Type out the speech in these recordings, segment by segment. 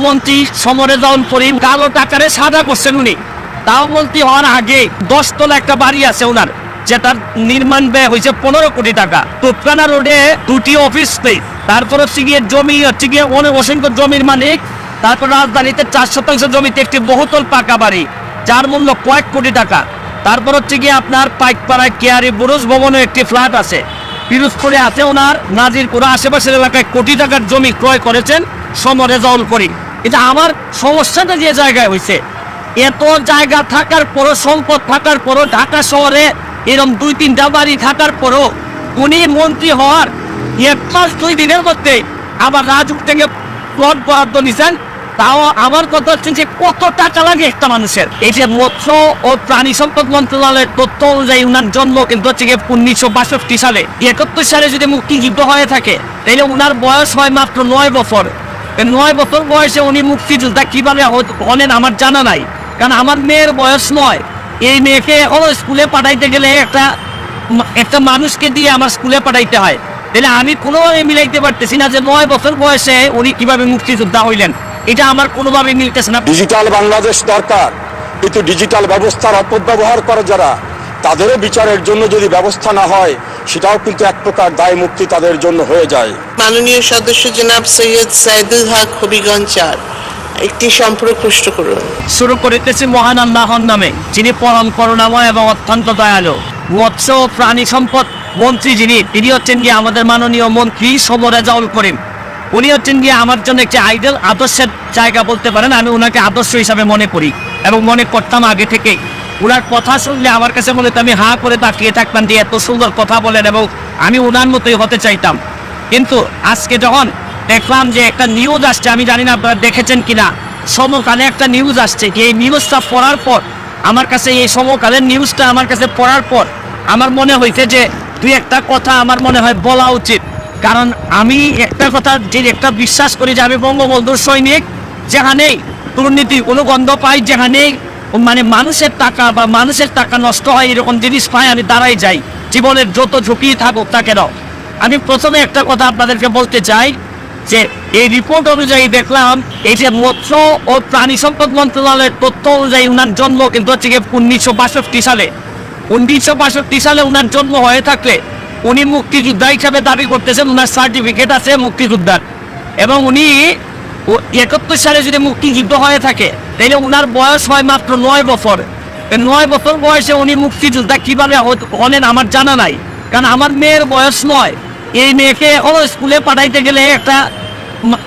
মন্ত্রী সমরেজাউল করিম কালো টাকারে সাদা করছেন উনি। তাও মন্ত্রী হওয়ার আগে 10 তলা একটা বাড়ি আছে ওনার, যেটার নির্মাণ ব্যয় হয়েছে 15 কোটি টাকা। তোপখানা রোডে 2টি অফিস স্পেস, তারপর হচ্ছে গিয়ে জমি হচ্ছে গিয়ে অসংখ্য জমির মালিক। তারপর রাজধানীতে 4 শতাংশ জমিতে একটি বহুতল পাকা বাড়ি, যার মূল্য কয়েক কোটি টাকা। তারপর হচ্ছে গিয়ে আপনার পাইকপাড়ায় কেয়ারি বুরুজ ভবনে একটি ফ্ল্যাট আছে। পিরোজপুরে আছে ওনার নাজিরপুরা আশেপাশের এলাকায় কোটি টাকার জমি ক্রয় করেছেন সমরেজাউল করিম। এটা আমার সমস্যাটা যে জায়গায় হয়েছে, এত জায়গা থাকার পরও, সম্পদ থাকার পরও, ঢাকা শহরে এরকম 2-3টা বাড়ি থাকার পরও উনি মন্ত্রী হওয়ার 1 মাস 2 দিনের মধ্যে আবার রাজুক থেকে প্লট বরাদ্দ নিছেন। তাও আমার কথা হচ্ছে যে কত টাকা লাগে একটা মানুষের। এই যে মৎস্য ও প্রাণী সম্পদ মন্ত্রণালয়ের তথ্য অনুযায়ী উনার জন্ম কিন্তু হচ্ছে 1962 সালে। 71 সালে যদি মুক্তিযুদ্ধ হয়ে থাকে তাহলে উনার বয়স হয় মাত্র 9 বছর। 9 বছর বয়সে উনি মুক্তিযোদ্ধা কিভাবে হলেন আমার জানা নাই, কারণ আমার মেয়ের বয়স 9। এই মেয়েকে এখনো স্কুলে পাঠাইতে গেলে একটা মানুষকে দিয়ে আমার স্কুলে পাঠাইতে হয়। তাহলে আমি কোনোভাবে মিলাইতে পারতেছি না যে 9 বছর বয়সে উনি কিভাবে মুক্তিযোদ্ধা হইলেন। এটা আমার কোনোভাবে মিলতেছে না। ডিজিটাল বাংলাদেশ দরকার, কিন্তু ডিজিটাল ব্যবস্থার অপব্যবহার করে যারা, তাদেরও বিচারের জন্য যদি ব্যবস্থা না হয়, সেটাও কিন্তু এক প্রকার দায় মুক্তি তাদের জন্য হয়ে যায়। মাননীয় সদস্য জনাব সৈয়দ সাইদুল হক হবিগঞ্জ 4 একটি সম্পর্ক পুষ্ট করুন। শুরু করিতেছি মহান আল্লাহর নামে, যিনি পরম করুণাময় এবং অত্যন্ত দয়ালু। মৎস্য ও প্রাণী সম্পদ মন্ত্রী তিনি হচ্ছেন গিয়ে আমাদের মাননীয় মন্ত্রী সমরেজাউল করিম। উনি হচ্ছেন গিয়ে আমার জন্য একটি আইডল, আদর্শের জায়গা বলতে পারেন। আমি ওনাকে আদর্শ হিসাবে মনে করি এবং মনে করতাম আগে থেকেই। ওনার কথা শুনলে আমার কাছে মনে হতো আমি হাঁ করে তাকিয়ে থাকতাম যে এত সুন্দর কথা বলেন, এবং আমি ওনার মতোই হতে চাইতাম। কিন্তু আজকে যখন দেখলাম যে একটা নিউজ আসছে, আমি জানি না আপনারা দেখেছেন কিনা, সমকালে একটা নিউজ আসছে। এই নিউজটা পড়ার পর আমার কাছে, এই সমকালের নিউজটা আমার কাছে পড়ার পর আমার মনে হয়েছে যে দুই একটা কথা আমার মনে হয় বলা উচিত। কারণ আমি একটা কথা যে একটা বিশ্বাস করি যে আমি বঙ্গবন্ধুর সৈনিক, যেখানেই দুর্নীতি কোনো গন্ধ পাই, যেখানেই মানে মানুষের টাকা বা মানুষের টাকা নষ্ট হয় এরকম জিনিস পাই, আমি দাঁড়াই যাই, জীবনের যত ঝুঁকি থাকুক তা কেন। আমি প্রথমে একটা কথা আপনাদেরকে বলতে চাই যে এই রিপোর্ট অনুযায়ী দেখলাম এই যে মৎস্য ও প্রাণী সম্পদ মন্ত্রণালয়ের তথ্য অনুযায়ী উনার জন্ম কিন্তু হচ্ছে 1962 সালে। 1962 সালে উনার জন্ম হয়ে থাকলে উনি মুক্তিযোদ্ধা হিসাবে দাবি করতেছেন, উনার সার্টিফিকেট আছে মুক্তিযোদ্ধার। এবং উনি 71 সালে যদি মুক্তিযুদ্ধ হয়ে থাকে তাহলে উনার বয়স হয় মাত্র 9 বছর। 9 বছর বয়সে উনি মুক্তিযোদ্ধা কিভাবে হলেন আমার জানা নাই, কারণ আমার মেয়ের বয়স 9। এই মেয়েকে এখনো স্কুলে পাঠাইতে গেলে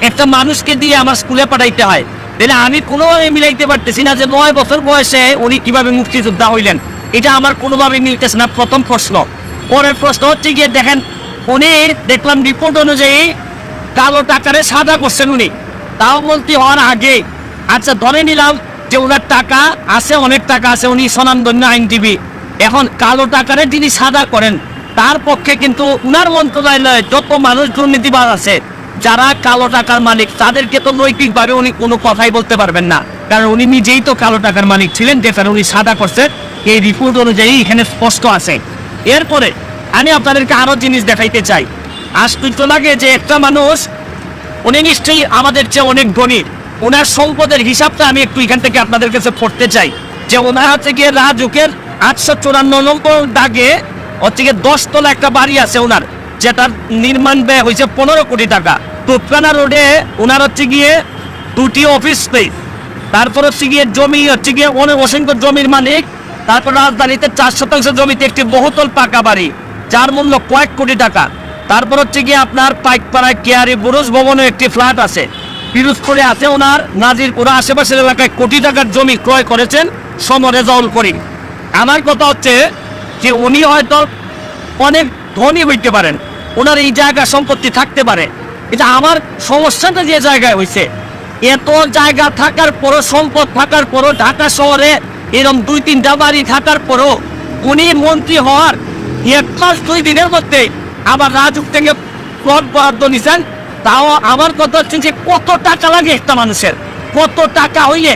একটা মানুষকে দিয়ে আমার স্কুলে পাঠাইতে হয়। তাহলে আমি কোনোভাবে মিলাইতে পারতেছি না যে 9 বছর বয়সে উনি কিভাবে মুক্তিযোদ্ধা হইলেন। এটা আমার কোনোভাবে মিলতেছে না, প্রথম প্রশ্ন। পরের প্রশ্ন হচ্ছে গিয়ে দেখেন, উনি দেখলাম রিপোর্ট অনুযায়ী কালো টাকারে সাদা করছেন উনি, তাও মন্ত্রী হওয়ার আগে। আচ্ছা ধরে নিলাম যে ওনার টাকা আছে, অনেক টাকা আছে, উনি স্বনামধন্য আইনজীবী। এখন কালো টাকারে যিনি সাদা করেন তার পক্ষে কিন্তু উনার মন্ত্রণালয়ে যত মানুষ দুর্নীতিবাজ আছে, যারা কালো টাকার মালিক, তাদেরকে তো নৈতিকভাবে উনি কোনো কথাই বলতে পারবেন না, কারণ উনি নিজেই তো কালো টাকার মালিক ছিলেন, যেটা উনি সাদা করছেন এই রিপোর্ট অনুযায়ী এখানে স্পষ্ট আছে। এরপরে আমি আপনাদেরকে আরো জিনিস দেখাইতে চাই। আশ্চর্য লাগে যে একটা মানুষ, উনি নিশ্চয়ই আমাদের চেয়ে অনেক ধনী, ওনার সম্পদের হিসাবটা আমি একটু এখান থেকে আপনাদের কাছে পড়তে চাই। যে ওনার হচ্ছে গিয়ে রাজুকের 854 নম্বর দাগে হচ্ছে গিয়ে 10 তলা একটা বাড়ি আছে ওনার, যেটার নির্মাণ ব্যয় হয়েছে 15 কোটি টাকা। তোপখানা রোডে ওনার হচ্ছে গিয়ে 2টি অফিস স্পেস, তারপর হচ্ছে গিয়ে জমি হচ্ছে গিয়ে অসংখ্য জমির মালিক। তারপর রাজধানীতে 4 শতাংশ জমিতে একটি বহুতল পাকা বাড়ি, যার মূল্য কয়েক কোটি টাকা। তারপর হচ্ছে গিয়ে আপনার পাইকপাড়ায় কেয়ারি বুরুজ ভবনে একটি ফ্ল্যাট আছে। পিরোজপুরে আছে ওনার নাজিরপুরা আশেপাশের এলাকায় কোটি টাকার জমি ক্রয় করেছেন সমরেজাউল করিম। আমার কথা হচ্ছে যে উনি হয়তো অনেক ধনী হইতে পারেন, ওনার এই জায়গা সম্পত্তি থাকতে পারে। এটা আমার সমস্যাটা যে জায়গায় হয়েছে, এত জায়গা থাকার পরও, সম্পদ থাকার পরও, ঢাকা শহরে এরকম 2-3টা বাড়ি থাকার পরও উনি মন্ত্রী হওয়ার 1 মাস 2 দিনের মধ্যে আবার রাজুক থেকে প্লট বরাদ্দ নিছেন। তাও আমার কথা হচ্ছে যে কত টাকা লাগে একটা মানুষের, কত টাকা হইলে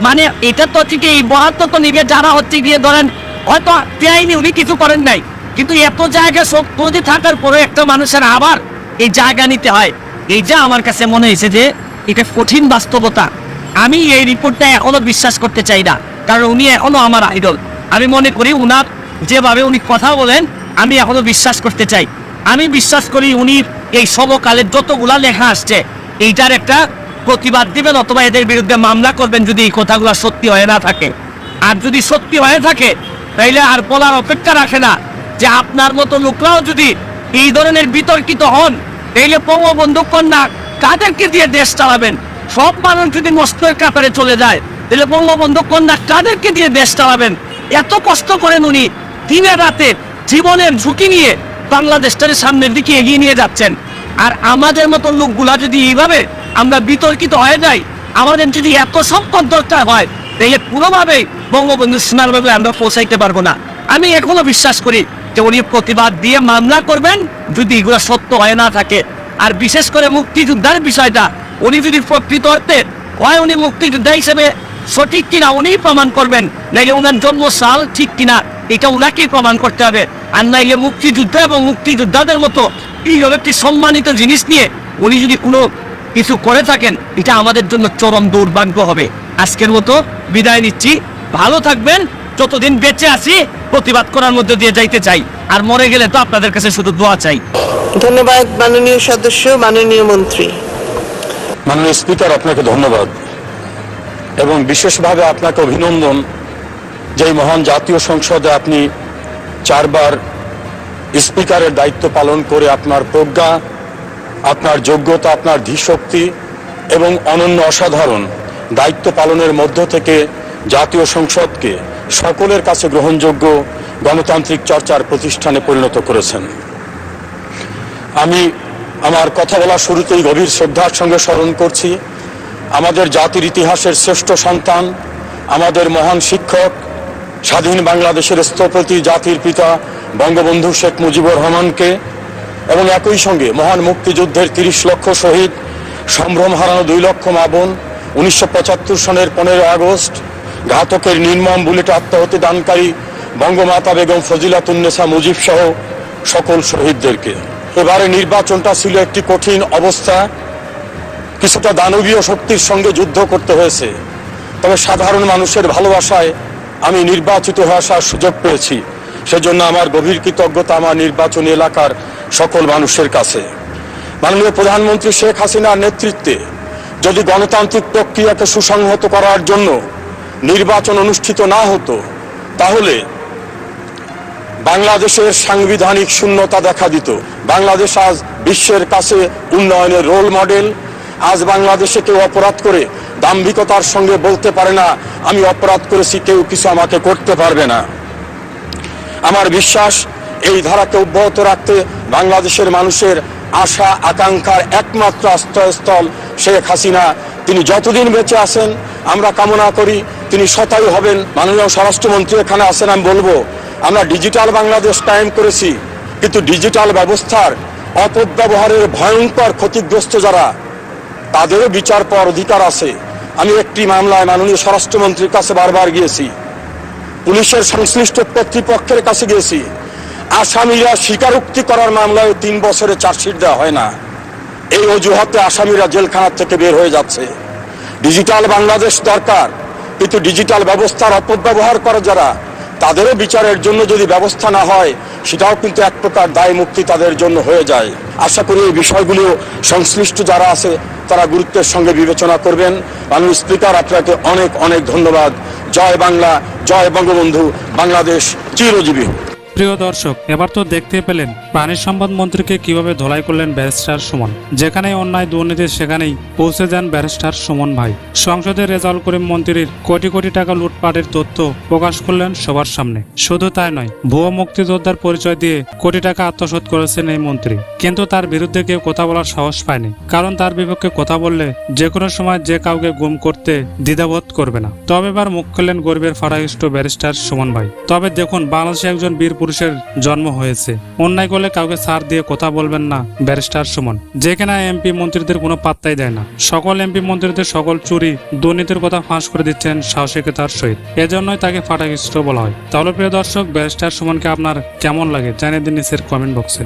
মানে এটা তো হচ্ছে এই বরাদ্দ তো নিবে যারা হচ্ছে গিয়ে ধরেন হয়তো পেয়াইনি, উনি কিছু করেন নাই, কিন্তু এত জায়গা সম্পত্তি থাকার পরে একটা মানুষের আবার এই জায়গা নিতে হয়। এইটা আমার কাছে মনে হয়েছে যে এটা কঠিন বাস্তবতা। আমি এই রিপোর্টটা এখনো বিশ্বাস করতে চাই না, কারণ উনি এখনো আমার আইডল। আমি মনে করি উনার যেভাবে উনি কথা বলেন আমি এখনো বিশ্বাস করতে চাই। আমি বিশ্বাস করি উনি এই সমকালের যতগুলা লেখা আসছে এইটার একটা প্রতিবাদ দিবেন অথবা এদের বিরুদ্ধে মামলা করবেন যদি এই কথাগুলো সত্যি হয়ে না থাকে। আর যদি সত্যি হয়ে থাকে তাইলে আর বলার অপেক্ষা রাখে না যে আপনার মতো লোকরাও যদি এই ধরনের বিতর্কিত হন তাইলে বঙ্গবন্ধু কন্যা কাদেরকে দিয়ে দেশ চালাবেন? সব মানুষ যদি মস্তের কাতারে চলে যায় তাহলে বঙ্গবন্ধু কন্যা কাদেরকে দিয়ে দেশ চালাবেন? এত কষ্ট করেন উনি, দিনে রাতে জীবনের ঝুঁকি নিয়ে বাংলাদেশটাকে সামনের দিকে এগিয়ে নিয়ে যাচ্ছেন। আর আমাদের মতো লোকগুলা যদি এইভাবে আমরা বিতর্কিত হয়ে যাই, আমাদের যদি এত সম্পদ দরকার হয় তাহলে পুরোভাবে বঙ্গবন্ধু সোনারভাবে আমরা পৌঁছাইতে পারবো না। আমি এখনো বিশ্বাস করি যে উনি প্রতিবাদ দিয়ে মামলা করবেন যদি এগুলো সত্য হয়ে না থাকে। আর বিশেষ করে মুক্তিযোদ্ধার বিষয়টা উনি যদি প্রকৃত অর্থে হয় উনি মুক্তিযোদ্ধা হিসেবে সঠিক কিনা উনিই প্রমাণ করবেন, নাইলে ওনার জন্মসাল ঠিক কিনা এটা ওনাকেই প্রমাণ করতে হবে। আর নাইলে মুক্তিযুদ্ধ এবং মুক্তিযোদ্ধাদের মতো এই একটি সম্মানিত জিনিস নিয়ে উনি যদি কোনো কিছু করে থাকেন এটা আমাদের জন্য চরম দুর্ভাগ্য হবে। আজকের মতো বিদায় নিচ্ছি, ভালো থাকবেন। যতদিন বেঁচে আছি প্রতিবাদ করার মধ্যে দিয়ে যাইতে চাই, আর মরে গেলে তো আপনাদের কাছে শুধু দোয়া চাই। ধন্যবাদ মাননীয় সদস্য, মাননীয় মন্ত্রী। মাননীয় স্পিকার, আপনাকে ধন্যবাদ এবং বিশেষভাবে আপনাকে অভিনন্দন যে এই মহান জাতীয় সংসদে আপনি 4 বার স্পিকারের দায়িত্ব পালন করে আপনার প্রজ্ঞা, আপনার যোগ্যতা, আপনার ধীশক্তি এবং অনন্য অসাধারণ দায়িত্ব পালনের মধ্য থেকে জাতীয় সংসদকে সকলের কাছে গ্রহণযোগ্য গণতান্ত্রিক চর্চার প্রতিষ্ঠানে পরিণত করেছেন। আমি আমার কথা বলার শুরুতেই গভীর শ্রদ্ধার সঙ্গে স্মরণ করছি আমাদের জাতির ইতিহাসের শ্রেষ্ঠ সন্তান, আমাদের মহান শিক্ষক, স্বাধীন বাংলাদেশের স্থপতি, জাতির পিতা বঙ্গবন্ধু শেখ মুজিবুর রহমানকে, এবং একই সঙ্গে মহান মুক্তিযুদ্ধের 30 লক্ষ শহীদ, সম্ভ্রম হারানো 2 লক্ষ মা বোন, 1975 সনের 15 আগস্ট ঘাতকের নির্মম বুলেটে আত্মাহুতি দানকারী বঙ্গমাতা বেগম ফজিলাতুন্নেসা মুজিব সহ সকল শহীদদেরকে। এবারে নির্বাচনটা ছিল একটি কঠিন অবস্থা, কিছুটা দানবীয় শক্তির সঙ্গে যুদ্ধ করতে হয়েছে। তবে সাধারণ মানুষের ভালোবাসায় আমি নির্বাচিত হয়ে আসার সুযোগ পেয়েছি, সেজন্য আমার গভীর কৃতজ্ঞতা আমার নির্বাচনী এলাকার সকল মানুষের কাছে। মাননীয় প্রধানমন্ত্রী শেখ হাসিনার নেতৃত্বে যদি গণতান্ত্রিক প্রক্রিয়াকে সুসংহত করার জন্য নির্বাচন অনুষ্ঠিত না হতো তাহলে বাংলাদেশের সাংবিধানিক শূন্যতা দেখা দিত। বাংলাদেশ আজ বিশ্বের কাছে উন্নয়নের রোল মডেল। আজ বাংলাদেশে কেউ অপরাধ করে দাম্ভিকতার সঙ্গে বলতে পারে না আমি অপরাধ করেছি, কেউ কিছু আমাকে করতে পারবে না। আমার বিশ্বাস এই ধারাকে অব্যাহত রাখতে বাংলাদেশের মানুষের আশা আকাঙ্ক্ষার একমাত্র আশ্রয়স্থল শেখ হাসিনা। তিনি যতদিন বেঁচে আছেন আমরা কামনা করি তিনি শতায়ু হবেন। মাননীয় স্বরাষ্ট্রমন্ত্রী এখানে আছেন, আমি বলবো আমরা ডিজিটাল বাংলাদেশ কায়েম করেছি, কিন্তু ডিজিটাল ব্যবস্থার অপব্যবহারের ভয়ঙ্কর ক্ষতিগ্রস্ত যারা তাদেরও বিচার পাওয়ার অধিকার আছে। আমি একটি মামলায় মাননীয় স্বরাষ্ট্রমন্ত্রীর কাছে বারবার গিয়েছি, পুলিশের সংশ্লিষ্ট কর্তৃপক্ষের কাছে গিয়েছি। আসামিরা স্বীকারোক্তি করার মামলায় 3 বছরে চার্জশিট দেওয়া হয় না। এই অজুহাতে আসামিরা জেলখানার থেকে বের হয়ে যাচ্ছে। ডিজিটাল বাংলাদেশ দরকার, কিন্তু ডিজিটাল ব্যবস্থার অপব্যবহার করে যারা তাদেরও বিচারের জন্য যদি ব্যবস্থা না হয় সেটাও কিন্তু এক প্রকার দায় মুক্তি তাদের জন্য হয়ে যায়। আশা করি এই বিষয়গুলো সংশ্লিষ্ট যারা আছে তারা গুরুত্বের সঙ্গে বিবেচনা করবেন। মাননীয় স্পিকার, আপনাকে অনেক অনেক ধন্যবাদ। জয় বাংলা, জয় বঙ্গবন্ধু, বাংলাদেশ চিরজীবী। প্রিয় দর্শক, এবার তো দেখতে পেলেন প্রাণী সম্পদ মন্ত্রীকে কিভাবে ধোলাই করলেন ব্যারিস্টার সুমন। যেখানে অন্যায় দুর্নীতি সেখানেই পৌঁছে যান ব্যারিস্টার সুমন ভাই। সংসদে রেজাউল করিম মন্ত্রীর কোটি কোটি টাকা লুটপাটের তথ্য প্রকাশ করলেন সবার সামনে। শুধু তাই নয়, ভুয়ো মুক্তিযোদ্ধার পরিচয় দিয়ে কোটি টাকা আত্মসাৎ করেছেন এই মন্ত্রী। কিন্তু তার বিরুদ্ধে কেউ কথা বলার সাহস পায়নি, কারণ তার বিপক্ষে কথা বললে যে কোনো সময় যে কাউকে গুম করতে দ্বিধাবোধ করবে না। তবে এবার মুখ খুললেন গরিবের ফাটাইষ্ট ব্যারিস্টার সুমন ভাই। তবে দেখুন, বাংলাদেশে একজন বীর পুরুষের জন্ম হয়েছে, অন্যায় করলে কাউকে ছাড় দিয়ে কথা বলবেন না ব্যারিস্টার সুমন। যেখানে এমপি মন্ত্রীদের কোনো পাত্তাই দেয় না, সকল এমপি মন্ত্রীদের সকল চুরি দুর্নীতির কথা ফাঁস করে দিচ্ছেন সাহসিকতার সহিত। এজন্যই তাকে ফাটাইষ্ট বলা হয়। তাহলে প্রিয় দর্শক, ব্যারিস্টার সুমনকে আপনার কেমন লাগে জানিয়ে দিন নিচের কমেন্ট বক্সে।